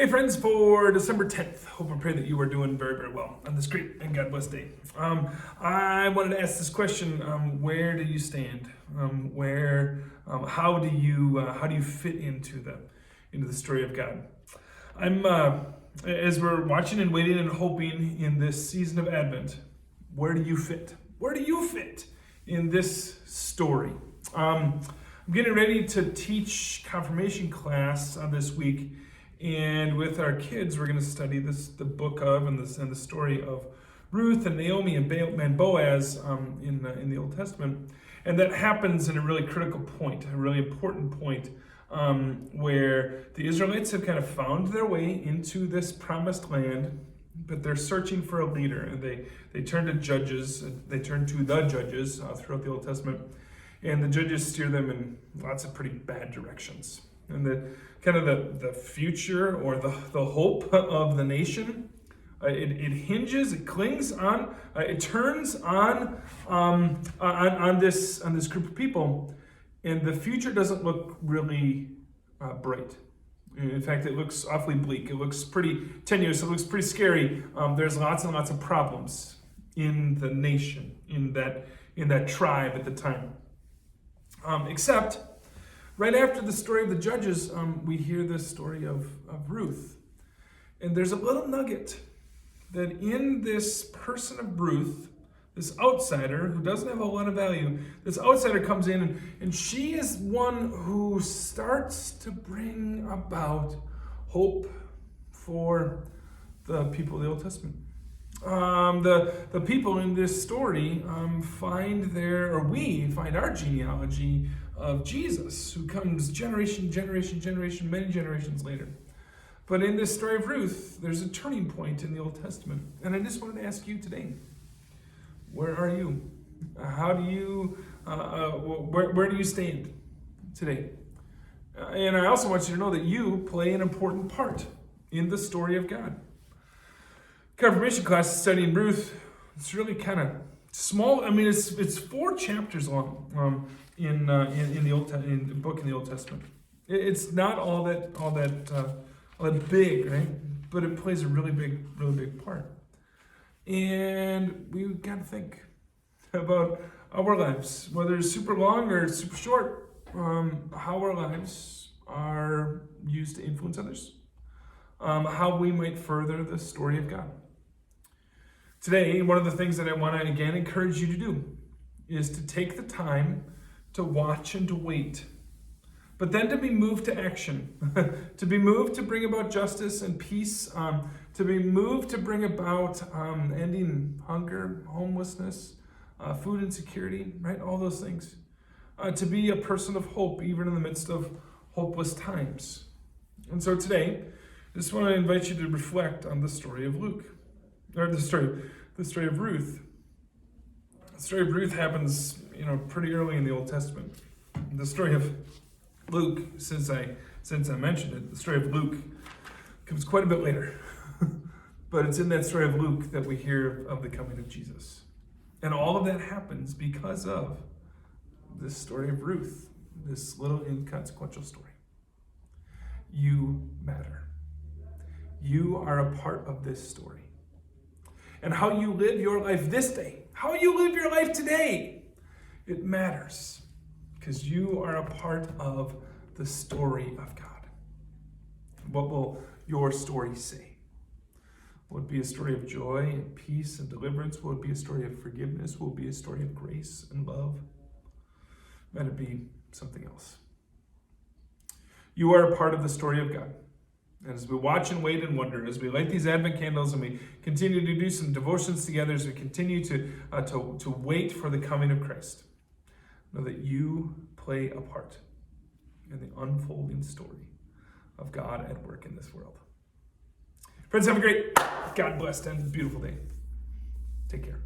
Hey friends, for December 10th, hope and pray that you are doing very, very well on this great and God bless day. I wanted to ask this question: where do you stand? How do you fit into the story of God? As we're watching and waiting and hoping in this season of Advent, where do you fit? Where do you fit in this story? I'm getting ready to teach confirmation class this week. And with our kids, we're going to study the book of and the story of Ruth and Naomi and Boaz in the Old Testament, and that happens in a really critical point, a really important point, where the Israelites have kind of found their way into this promised land, but they're searching for a leader, and they turn to judges. They turn to the judges throughout the Old Testament, and the judges steer them in lots of pretty bad directions. And the future or the hope of the nation, it clings on, it turns on this group of people, and the future doesn't look really bright. In fact, it looks awfully bleak. It looks pretty tenuous. It looks pretty scary. There's lots and lots of problems in the nation, in that tribe at the time. Except right after the story of the judges, we hear the story of Ruth. And there's a little nugget that in this person of Ruth, this outsider who doesn't have a lot of value, this outsider comes in, and she is one who starts to bring about hope for the people of the Old Testament. The people in this story we find our genealogy of Jesus, who comes generation, many generations later. But in this story of Ruth, there's a turning point in the Old Testament. And I just wanted to ask you today, where are you? How do you, where do you stand today? And I also want you to know that you play an important part in the story of God. Confirmation class studying Ruth, it's really kind of small. I mean, it's 4 chapters long in the book in the Old Testament. It's not all that big, right? But it plays a really big part. And we got to think about our lives, whether it's super long or super short, how our lives are used to influence others, how we might further the story of God. Today, one of the things that I want to again encourage you to do is to take the time to watch and to wait, but then to be moved to action, to be moved to bring about justice and peace, to be moved to bring about ending hunger, homelessness, food insecurity, right? All those things. To be a person of hope, even in the midst of hopeless times. And so today, I just want to invite you to reflect on the story of Ruth. The story of Ruth. The story of Ruth happens, pretty early in the Old Testament. The story of Luke, since I mentioned it, the story of Luke comes quite a bit later. But it's in that story of Luke that we hear of the coming of Jesus. And all of that happens because of this story of Ruth, this little inconsequential story. You matter. You are a part of this story. And how you live your life this day, how you live your life today, it matters because you are a part of the story of God. What will your story say? Will it be a story of joy and peace and deliverance? Will it be a story of forgiveness? Will it be a story of grace and love? Might it be something else? You are a part of the story of God. And as we watch and wait and wonder, as we light these Advent candles and we continue to do some devotions together, as we continue to wait for the coming of Christ, know that you play a part in the unfolding story of God at work in this world. Friends, have a great, God blessed, and beautiful day. Take care.